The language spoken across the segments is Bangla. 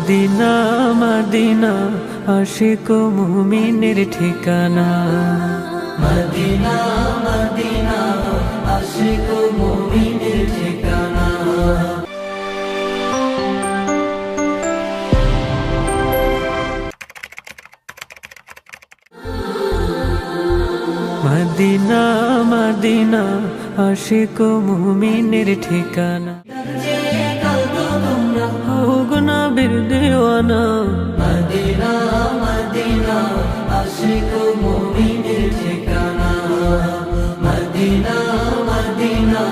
মদিনা মদিনা আশিক মুমিনের ঠিকানা। মদিনা মদিনা আশিক মুমিনের ঠিকানা। মদিনা মদিনা আশিক মুমিনের ঠিকানা। নবীর দিওয়ানা। মদিনা মদিনা আশিক মুমিনের ঠিকানা। মদিনা মদিনা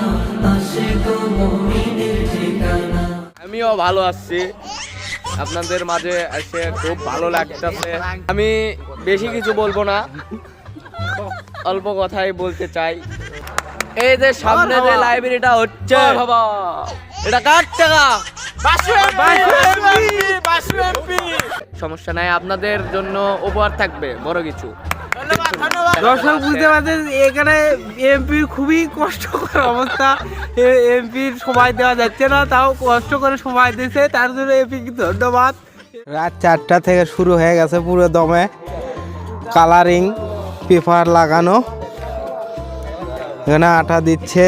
আশিক মুমিনের ঠিকানা। আমিও ভালো আছি, আপনাদের মাঝে এসে খুব ভালো লাগতেছে। আমি বেশি কিছু বলবো না, অল্প কথাই বলতে চাই। এই যে সামনে যে লাইব্রেরিটা হচ্ছে, এটা কার টাকা? সমস্যা নাই, আপনাদের জন্য উপহার থাকবে বড় কিছু। দর্শক বুঝতে পারছেন এখানে এমপির খুবই কষ্টকর অবস্থা। এমপির সময় দেওয়া যাচ্ছে না, তাও কষ্ট করে সময় দিয়েছে, তার জন্য এমপিকে ধন্যবাদ। রাত 4টা থেকে শুরু হয়ে গেছে পুরো দমে কালারিং পেপার লাগানো। এখানে আটা দিচ্ছে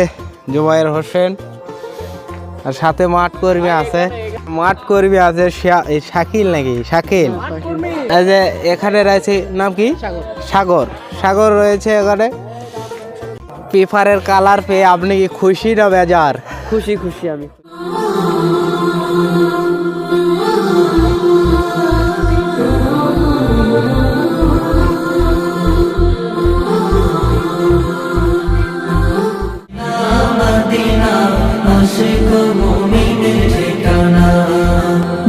জুবাইর হোসেন, আর সাথে মাঠ কর্মী আছে। শাকিল নাকি শাকিল, এই যে এখানে রয়েছে নাম কি সাগর। সাগর রয়েছে এখানে। পেপারের কালার পেয়ে আপনি কি খুশি না বেজার? খুশি খুশি আমি।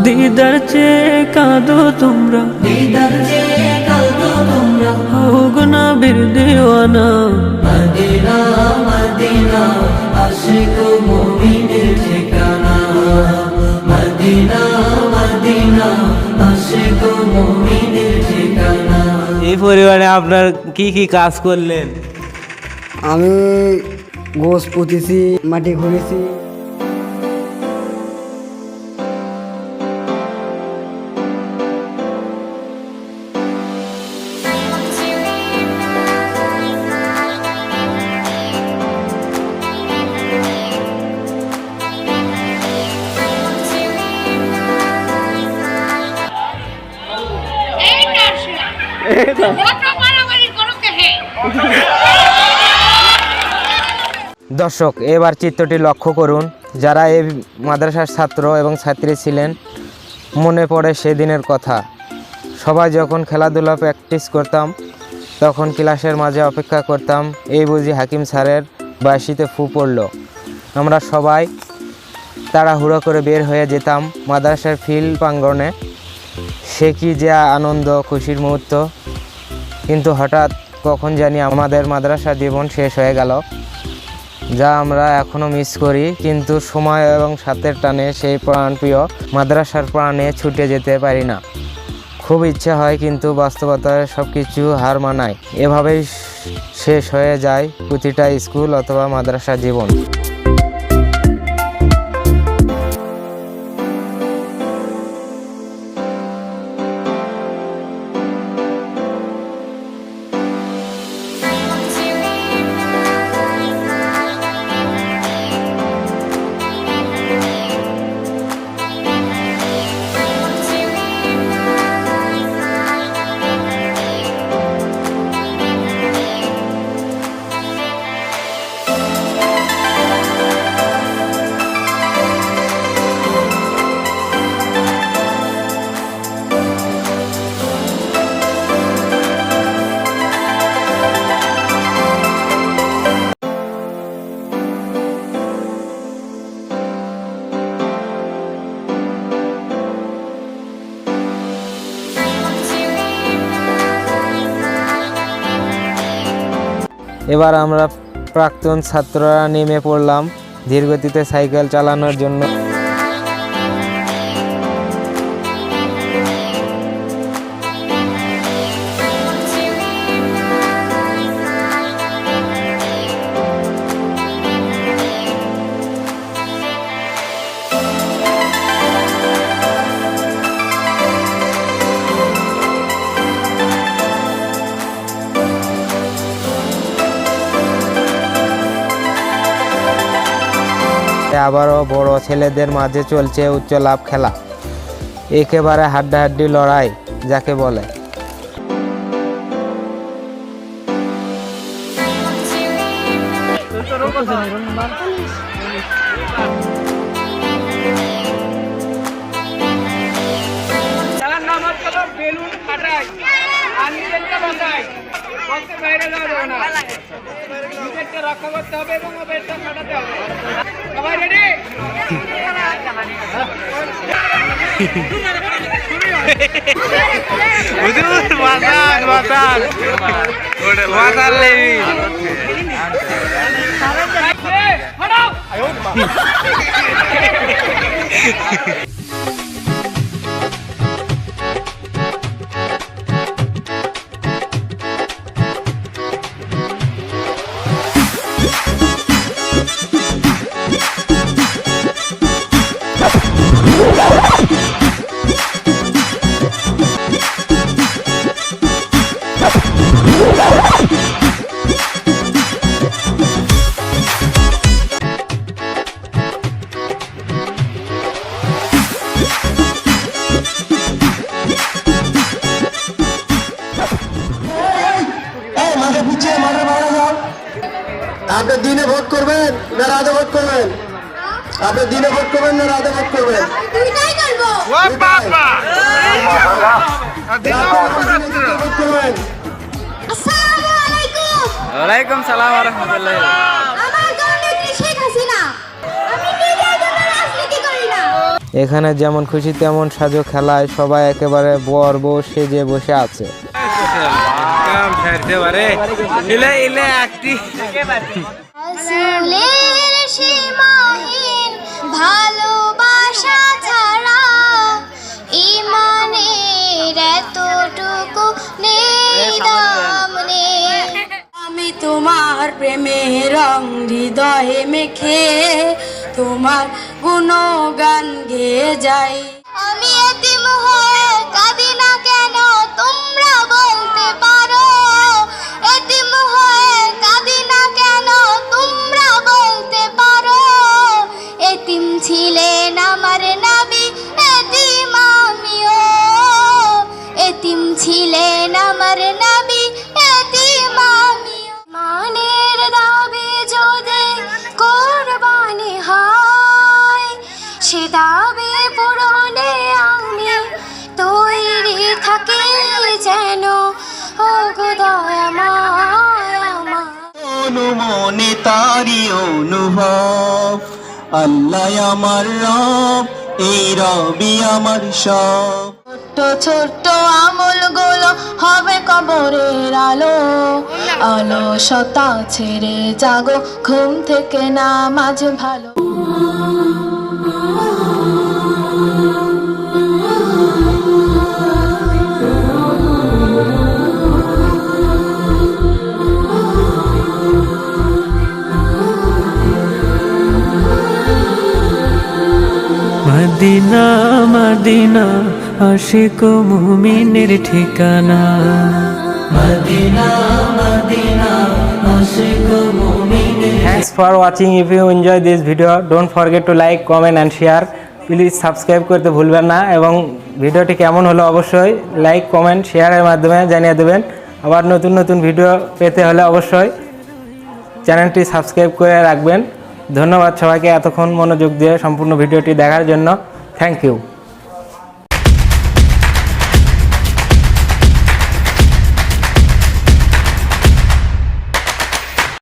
দিদার চেয়ে কাঁদো তোমরা, দিদার চেয়ে কাঁদো তোমরা, হোক নবীর দিওয়ানা। মদিনা মদিনা আশিক মুমিনের ঠিকানা। মদিনা মদিনা আশিক মুমিনের ঠিকানা। এই পরিবারে আপনার কি কি কাজ করলেন? আমি গোছ পুঁতেছি, মাটি খুঁড়েছি। দর্শক এবার চিত্রটি লক্ষ্য করুন। যারা এই মাদ্রাসার ছাত্র এবং ছাত্রী ছিলেন, মনে পড়ে সেদিনের কথা। সবাই যখন খেলাধুলা প্র্যাকটিস করতাম, তখন ক্লাসের মাঝে অপেক্ষা করতাম, এই বুঝি হাকিম স্যারের বাঁশিতে ফু পড়ল। আমরা সবাই তাড়াহুড়ো করে বের হয়ে যেতাম মাদ্রাসার ফিল্ড প্রাঙ্গণে। সে কি যে আনন্দ, খুশির মুহূর্ত। কিন্তু হঠাৎ কখন জানি আমাদের মাদ্রাসা জীবন শেষ হয়ে গেল, যা আমরা এখনও মিস করি। কিন্তু সময় এবং সাথের টানে সেই প্রাণপ্রিয় মাদ্রাসার প্রাণে ছুটে যেতে পারি না। খুব ইচ্ছা হয়, কিন্তু বাস্তবতায় সব কিছু হার মানায়। এভাবেই শেষ হয়ে যায় প্রতিটা স্কুল অথবা মাদ্রাসা জীবন। এবার আমরা প্রাক্তন ছাত্ররা নেমে পড়লাম ধীরগতিতে সাইকেল চালানোর জন্য। আবারও বড় ছেলেদের মাঝে চলছে উচ্চ লাভ খেলা, একেবারে হাড্ডাহাড্ডি লড়াই যাকে বলে। বেলুন ফাটাই আর নিজেরটা বাঁচাই, বক্সের বাইরে যাওয়া যাবে না, নিজেরটা রক্ষা করতে হবে এবং ওদেরটা ফাটাতে হবে। সবাই রেডি? আপনি দিনে ভোট করবেন না রাতে ভোট করবেন? আপনি দিনে ভোট করবেন না রাতে ভোট করবেন? ভোট করবেন। ওয়ালাইকুম সালাম ওয়া রাহমাতুল্লাহ। আমার জননেত্রী শেখ হাসিনা। আমি নিজের জন্য রাজনীতি করি না। এখানে যেমন খুশি তেমন সাজো খেলায় সবাই একেবারে বর বউ সেজে বসে আছে। রাসূলের সীমাহীন ভালোবাসা ছাড়া ঈমানের এতটুকু নেই দাম নেই। আমি তোমার প্রেমের রং হৃদয়ে মেখে তোমার গুণগান গেয়ে যাই। আমি এতিম হয়ে কাঁদি না কেন তোমরা বলতে পারো? এতিম হয়ে কাঁদি না কেন তোমরা বলতে পারো? এতিম ছিলেন আমার নবী, এতিম আমিও। এতিম ছিলেন আমার নবী, এতিম আমিও। মানের দাবি যদি কোরবানি হয়, সে দাবি পূরণে আমি তৈরি থাকি যেন। ও গো দয়াময় আমার। অনুমনে তারি অনুভব, আল্লাহ আমার রব, এই রবি আমার সব। ছোট্ট ছোট্ট আমলগুলো হবে কবরের আলো, অলসতা ছেড়ে জাগো ঘুম থেকে নামাজ ভালো। মদিনা মদিনা আশিক মুমিনের ঠিকানা। মদিনা মদিনা আশিক মুমিনের। Thanks for watching. If you enjoy this video, don't forget to like, comment and share. Please subscribe করতে ভুলবেন না এবং ভিডিওটি কেমন হলো অবশ্যই লাইক, কমেন্ট, শেয়ারের মাধ্যমে জানিয়ে দেবেন। আবার নতুন নতুন ভিডিও পেতে হলে অবশ্যই চ্যানেলটি সাবস্ক্রাইব করে রাখবেন। ধন্যবাদ সবাইকে এতক্ষণ মনোযোগ দিয়ে সম্পূর্ণ ভিডিওটি দেখার জন্য। Thank you.